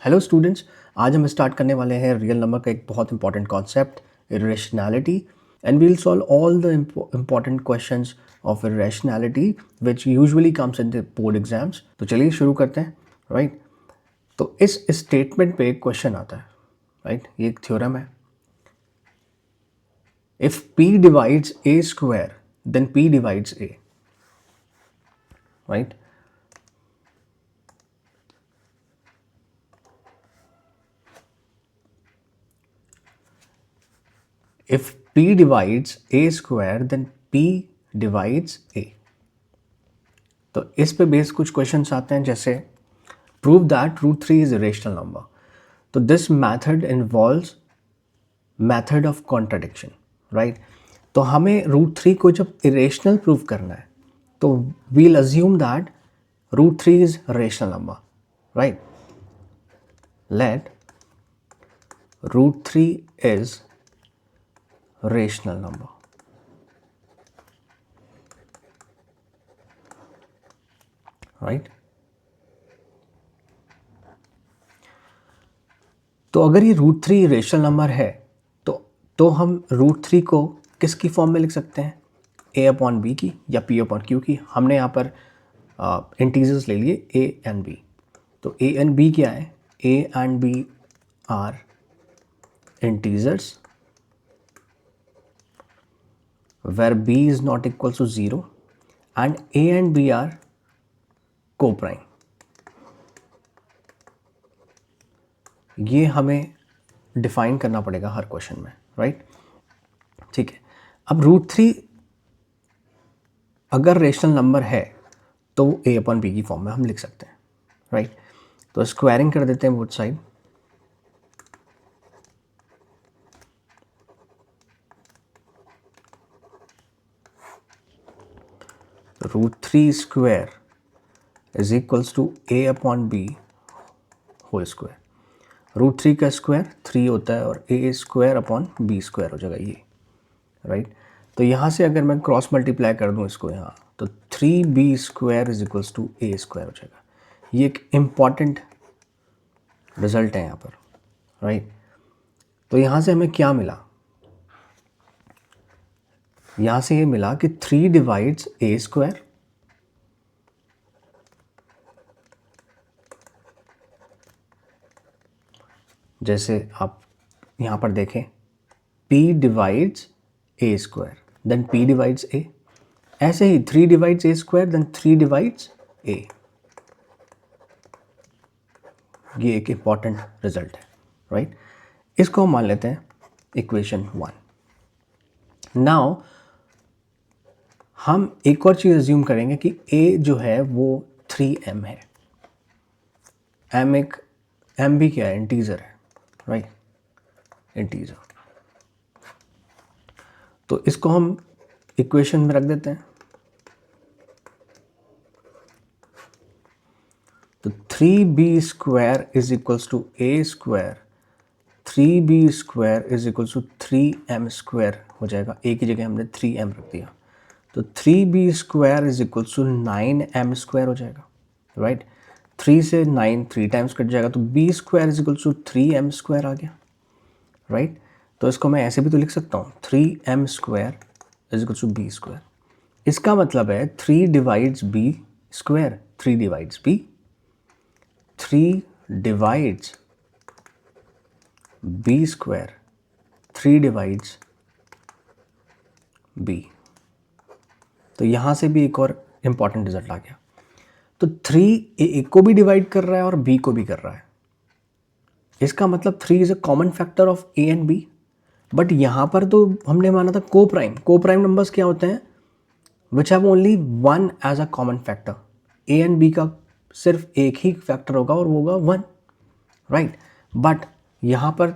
Hello students, आज हम start करने वाले हैं रियल नंबर का एक बहुत important concept irrationality and we'll solve all the important questions of irrationality which usually comes in the board exams. तो चलिए शुरू करते हैं। राइट, तो इस स्टेटमेंट पे एक क्वेश्चन आता है। राइट, ये एक थ्योरम है। If p divides a square then p divides a। Right, if p divides a square then p divides a। तो इस पे बेस कुछ क्वेश्चंस आते हैं, जैसे prove that root three is irrational number. तो this method involves method of contradiction. Right, तो हमें रूट थ्री को जब इरेशनल प्रूव करना है तो we'll assume that root three is rational number. Right, let root three is rational number. Right, तो अगर ये रूट थ्री रेशनल नंबर है तो हम रूट थ्री को किसकी फॉर्म में लिख सकते हैं? ए अपॉन बी की या पी अपॉन क्यू की। हमने यहाँ पर इंटीजर्स ले लिए ए एंड बी। तो ए एंड बी क्या है? A and b are integers where b is not equal to zero and a and b are coprime. ये हमें डिफाइन करना पड़ेगा हर क्वेश्चन में। राइट, ठीक है। अब रूट थ्री अगर रेशनल नंबर है तो ए अपॉन बी की फॉर्म में हम लिख सकते हैं। राइट, तो स्क्वायरिंग कर देते हैं both side. Root three square is equals to a upon b whole square. Root three का स्क्वायर थ्री होता है और a square upon b square हो जाएगा ये। राइट, तो यहाँ से अगर मैं क्रॉस मल्टीप्लाई कर दूँ इसको यहाँ, तो three B square is equals to a square हो जाएगा। ये एक इम्पॉर्टेंट रिजल्ट है यहाँ पर। राइट, तो यहाँ से हमें क्या मिला? यहाँ से ये मिला कि थ्री डिवाइड्स ए स्क्वायर, जैसे आप यहाँ पर देखें p divides A square then p divides a। ऐसे ही three divides A square then three divides a। ये एक इंपॉर्टेंट रिजल्ट है। राइट, इसको हम मान लेते हैं इक्वेशन वन। नाउ हम एक और चीज़ अज्यूम करेंगे कि a जो है वो 3m है। m भी क्या है? इंटीजर है। Right, integer. तो इसको हम इक्वेशन में रख देते हैं। तो three B square is equals to a square, three B square is equals to three M square हो जाएगा। ए की जगह हमने थ्री एम रख दिया, तो three B square is equals to nine M square हो जाएगा। राइट, थ्री से नाइन थ्री टाइम्स कट जाएगा, तो B square is equals to three M square आ गया। राइट, तो इसको मैं ऐसे भी तो लिख सकता हूँ, three M square is equals to b square. इसका मतलब है three divides b square, three divides b, three divides b square, three divides b. तो यहाँ से भी एक और इम्पॉर्टेंट रिजल्ट आ गया। तो थ्री ए को भी डिवाइड कर रहा है और बी को भी कर रहा है। इसका मतलब three is a common factor of a and b. But यहाँ पर तो हमने माना था को प्राइम। को प्राइम नंबर्स क्या होते हैं? Which have only one as a common factor. A and b का सिर्फ एक ही फैक्टर होगा और वो होगा वन। राइट, बट यहाँ पर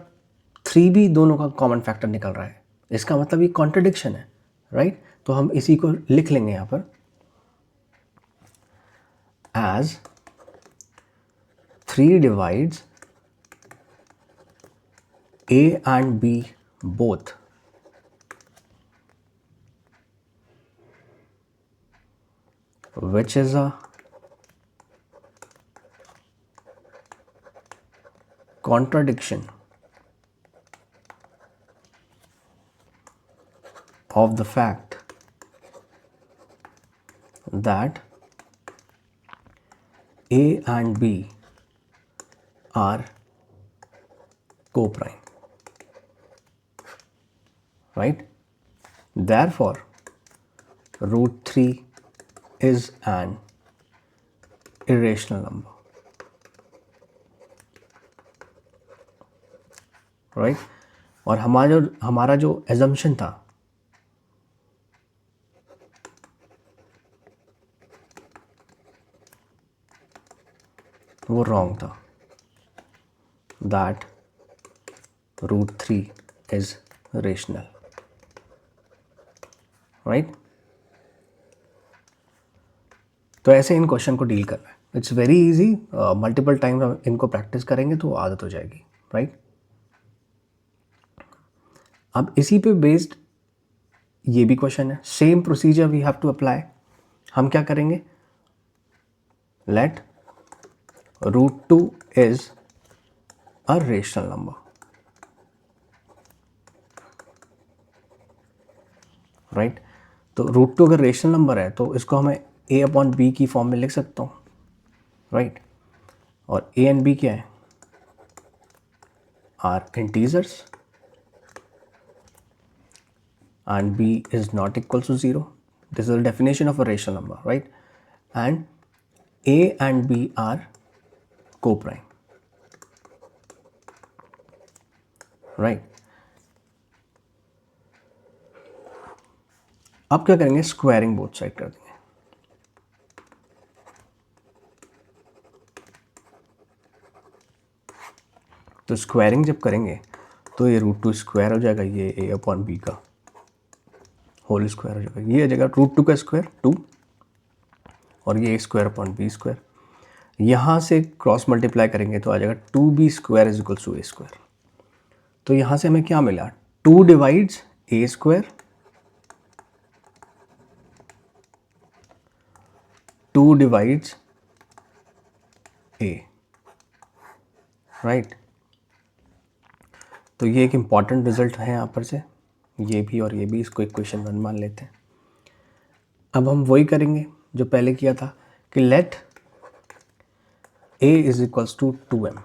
थ्री भी दोनों का कॉमन फैक्टर निकल रहा है। इसका मतलब ये कॉन्ट्रडिक्शन है। राइट, तो हम इसी को लिख लेंगे यहाँ पर as three divides a and b both, which is a contradiction of the fact that A and B are coprime, right? Therefore, root 3 is an irrational number, right? और हमारा जो assumption था वो wrong था, that root 3 is rational, right? तो ऐसे इन question को deal करना है. It's very easy, multiple time इनको प्रैक्टिस करेंगे तो आदत हो जाएगी, राइट? अब इसी पे बेस्ड ये भी क्वेश्चन है, same procedure we have to apply. हम क्या करेंगे? Let root 2 is a rational number, right? तो रूट 2 अगर रेशनल नंबर है तो इसको हमें a अपॉन बी की फॉर्म में लिख सकता हूँ, राइट? और a एंड b क्या है? Are integers and b is not equal to 0. This is the definition of a rational number, right? And a and b are coprime, right? अब क्या करेंगे? स्क्वायरिंग बोथ साइड कर देंगे. तो squaring जब करेंगे तो ये रूट 2 स्क्वायर हो जाएगा, ये a अपॉन बी का होल स्क्वायर हो जाएगा, ये आ जाएगा रूट 2 का स्क्वायर 2, और ये स्क्वायर अपॉन बी स्क्वायर. यहाँ से क्रॉस मल्टीप्लाई करेंगे तो आ जाएगा 2b square is equal to a square. तो यहाँ से हमें क्या मिला? 2 divides a square, 2 divides a, right? तो ये एक इम्पॉर्टेंट रिजल्ट है यहाँ पर से, ये भी और ये भी. इसको इक्वेशन 1 मान लेते हैं. अब हम वही करेंगे जो पहले किया था कि let a is equals to 2m.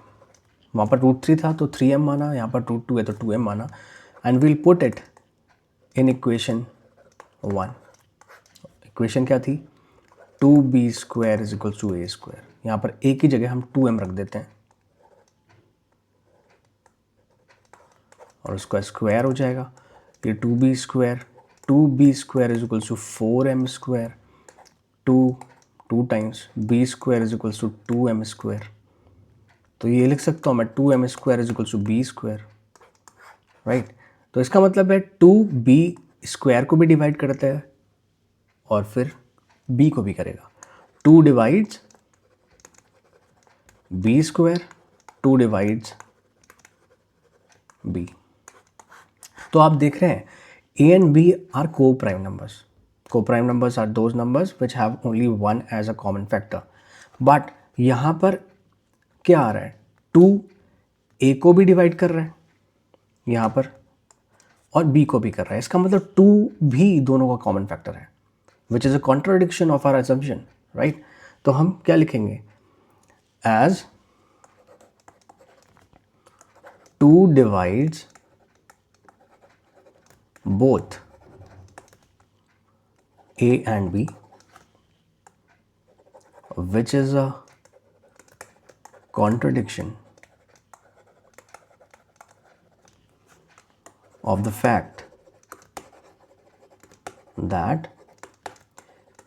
वहाँ पर रूट 3 था तो 3m माना, यहाँ पर रूट 2 है तो 2m माना, and will put it in equation 1. Equation क्या थी? 2b square is equals to a square. यहाँ पर a की जगह हम 2m रख देते हैं और उसका स्क्वायर हो जाएगा. ये 2b square is equals to 4m square, 2 times b square is equals to 2m square. तो ये लिख सकता हूँ मैं 2m square is equals to b square, right? तो इसका मतलब है 2b स्क्वायर को भी डिवाइड करता है और फिर b को भी करेगा. 2 divides b square, 2 divides b. तो आप देख रहे हैं a and b are co-prime numbers. Co-prime numbers are those numbers which have only one as a common factor. But यहाँ पर क्या आ रहा है? 2 a को भी डिवाइड कर रहा है यहाँ पर और b को भी कर रहा है. इसका मतलब 2 भी दोनों का कॉमन फैक्टर है, which is a contradiction of our assumption, right? तो हम क्या लिखेंगे? As 2 divides both a and b, which is a contradiction of the fact that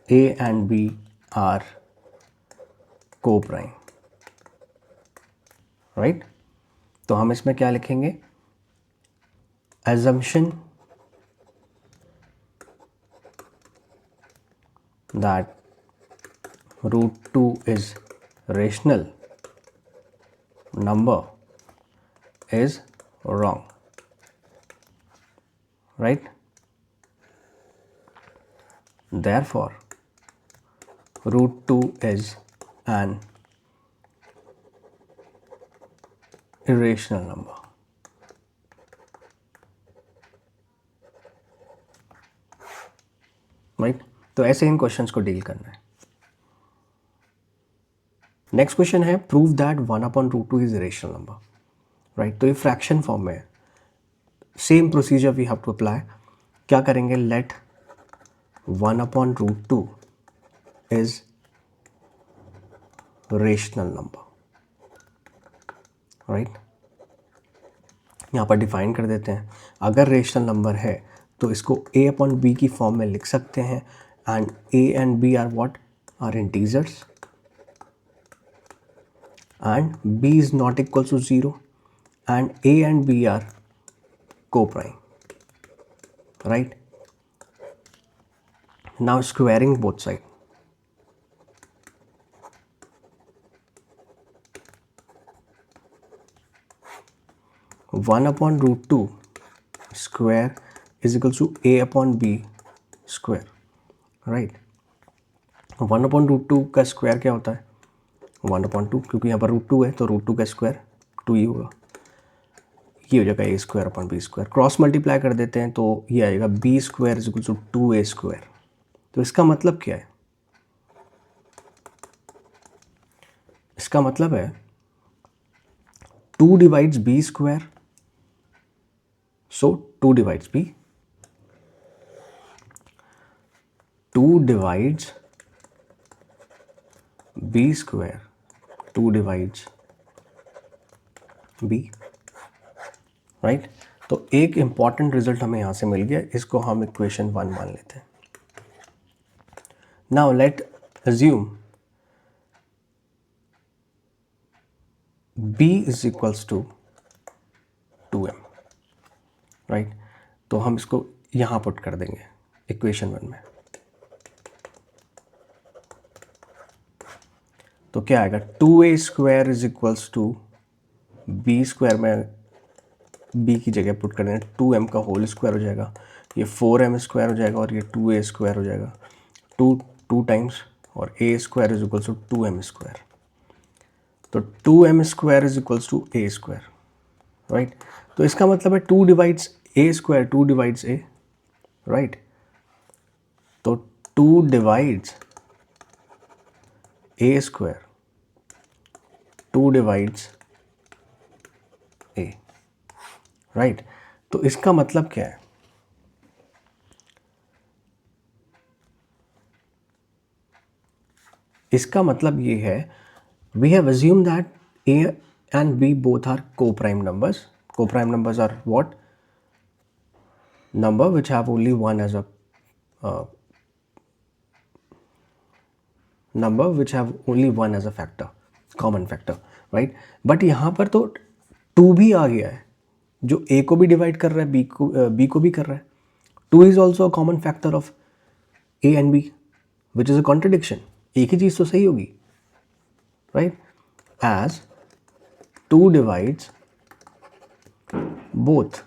a and b are coprime, right? तो हम इसमें क्या लिखेंगे? assumption that root 2 is rational number is wrong, right? Therefore, root 2 is an irrational number. Right, तो ऐसे इन questions को deal करना है. नेक्स्ट क्वेश्चन है prove that 1/√2 is irrational number. Right, तो ये फ्रैक्शन फॉर्म में है. Same procedure we have to apply. क्या करेंगे, let 1/√2 is rational number. Right, यहाँ पर डिफाइन कर देते हैं. अगर रेशनल नंबर है तो इसको a/b की फॉर्म में लिख सकते हैं. And a and b are what, are integers. And b is not equal to 0 and a and b are co-prime. Right, now squaring both sides. One upon root 2 square is equal to a upon b square. Right, 1/√2 का square क्या होता है, 1/2, क्योंकि यहाँ पर √2 है तो √2 का स्क्वायर 2 ही होगा. ये हो जाएगा a² upon b square. Cross multiply कर देते हैं तो ये आएगा b² is equal to 2a². तो इसका मतलब क्या है, इसका मतलब है 2 divides b², so 2 divides b. 2 divides b², 2 divides b. Right, तो एक इंपॉर्टेंट रिजल्ट हमें यहां से मिल गया. इसको हम इक्वेशन 1 मान लेते हैं. Now let assume b is equals to 2m. Right, तो हम इसको यहां पुट कर देंगे इक्वेशन 1 में. तो क्या आएगा, 2a² is equals to b² में b की जगह पुट कर देंगे 2m का होल स्क्वायर हो जाएगा. ये 4m² हो जाएगा और ये 2a² हो जाएगा. 2 टाइम्स और a² is equals to 2m². तो 2m² is equals to a². Right, तो इसका मतलब है 2 divides a², 2 divides a. Right, तो 2 divides a², 2 divides a. Right, तो इसका मतलब क्या है, इसका मतलब ये है we have assumed that a and b both are co-prime numbers. Co-prime numbers are what? Number which have only one as a number which have only one as a factor, common factor. right, but यहाँ पर तो 2 भी आ गया है जो a को भी divide कर रहा है, b को भी कर रहा है. 2 is also a common factor of a and b, which is a contradiction. एक ही चीज़ तो सही होगी. right, as 2 divides both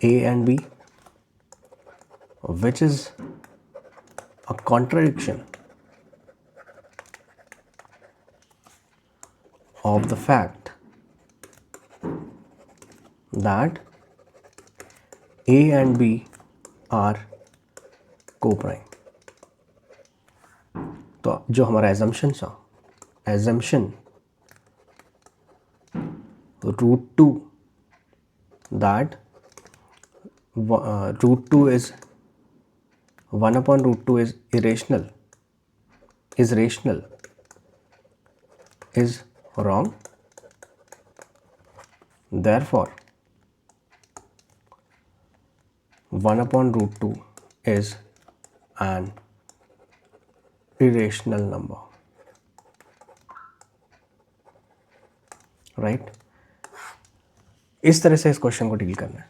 a and b, which is a contradiction of the fact that a and b are co-prime. तो जो हमारा assumption था, assumption √2 that √2 is 1/√2 is irrational, is rational, is wrong. Therefore 1/√2 is an irrational number. Right, इस तरह से इस question को deal करना है.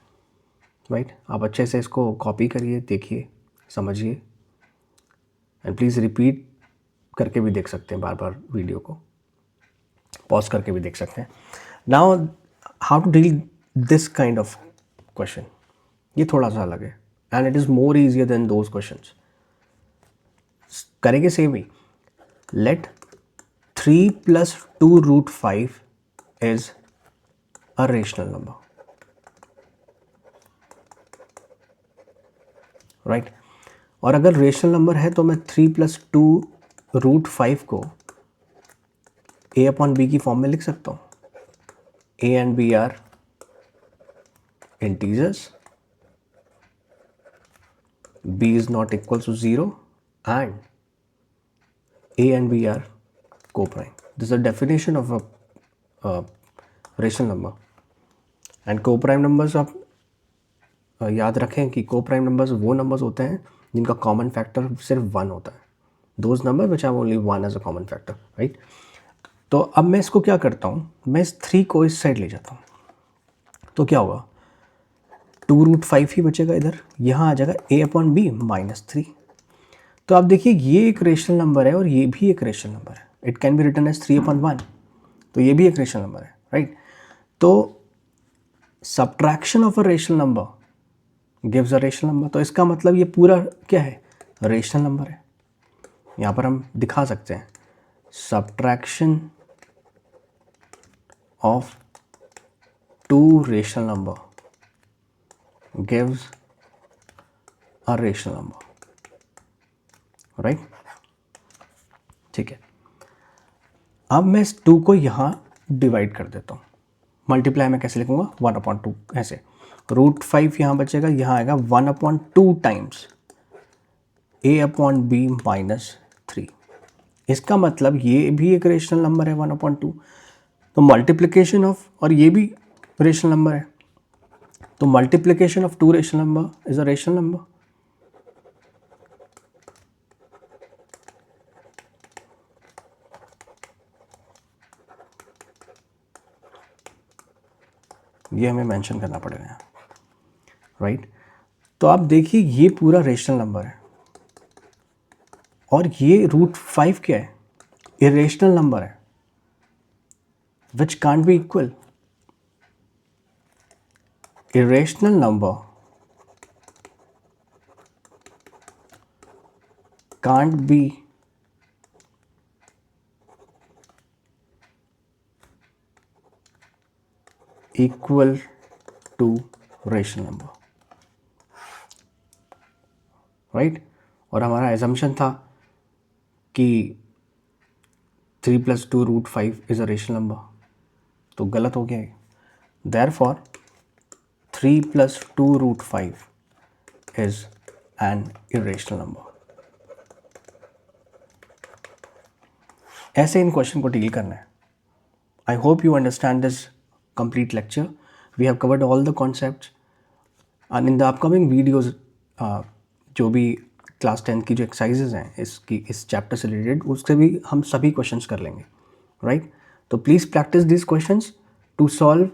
राइट, आप अच्छे से इसको कॉपी करिए, देखिए, समझिए, एंड प्लीज़ रिपीट करके भी देख सकते हैं, बार बार वीडियो को पॉज करके भी देख सकते हैं. Now how to deal this kind of question, ये थोड़ा सा अलग है and it is more easier than those questions. करेंगे सेम ही. लेट 3 + 2 √5 is a rational number, right? और अगर रेशनल नंबर है तो मैं 3+2√5 को a/b की फॉर्म में लिख सकता हूँ. a and b are integers, b is not equal to 0 and a and b are co-prime. This is the definition of a rational number. And co-prime numbers आप याद रखें कि co-prime numbers वो numbers होते हैं जिनका common factor सिर्फ 1 होता है. Those numbers which have only 1 as a common factor, right? तो अब मैं इसको क्या करता हूँ, मैं इस 3 को इस साइड ले जाता हूँ. तो क्या होगा, 2√5 ही बचेगा इधर, यहाँ आ जाएगा a/b -3. तो आप देखिए ये एक रेशनल नंबर है और ये भी एक रेशनल नंबर है. It can be written as 3/1. तो ये भी एक रेशनल नंबर है, राइट? तो subtraction of a rational number gives a rational number. तो इसका मतलब ये पूरा क्या है, रेशनल नंबर है. यहाँ पर हम दिखा सकते हैं subtraction of 2 rational number gives a rational number, right? ठीक है. अब मैं इस 2 को यहाँ डिवाइड कर देता हूँ. मल्टीप्लाई में कैसे लिखूँगा, 1/2 ऐसे. √5 यहाँ बचेगा, यहाँ आएगा 1/2 टाइम्स a/b -3. इसका मतलब ये भी एक रेशनल नंबर है 1/2. तो मल्टीप्लिकेशन ऑफ, और ये भी रेशनल नंबर है, तो multiplication of 2 rational number is a rational number. ये हमें मेंशन करना पड़ेगा, राइट? तो आप देखिए ये पूरा रेशनल नंबर है और ये √5 क्या है, इरेशनल नंबर है which can't be equal. Irrational number can't be equal to rational number, right? और हमारा एजम्पशन था कि 3+2√5 इज अ रेशनल नंबर, तो गलत हो गया है. Therefore 3+2√5 is an irrational number. ऐसे इन क्वेश्चन को डील करना है. I hope you understand this complete lecture. We have covered all the concepts and in the upcoming videos जो भी क्लास 10 की जो एक्सरसाइजेज हैं इस चैप्टर से रिलेटेड, उससे भी हम सभी क्वेश्चंस कर लेंगे, राइट? तो please practice this questions to solve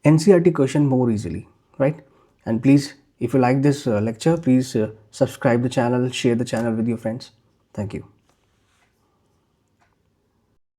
NCERT question more easily, right? And please if you like this lecture, please subscribe the channel, share the channel with your friends. Thank you.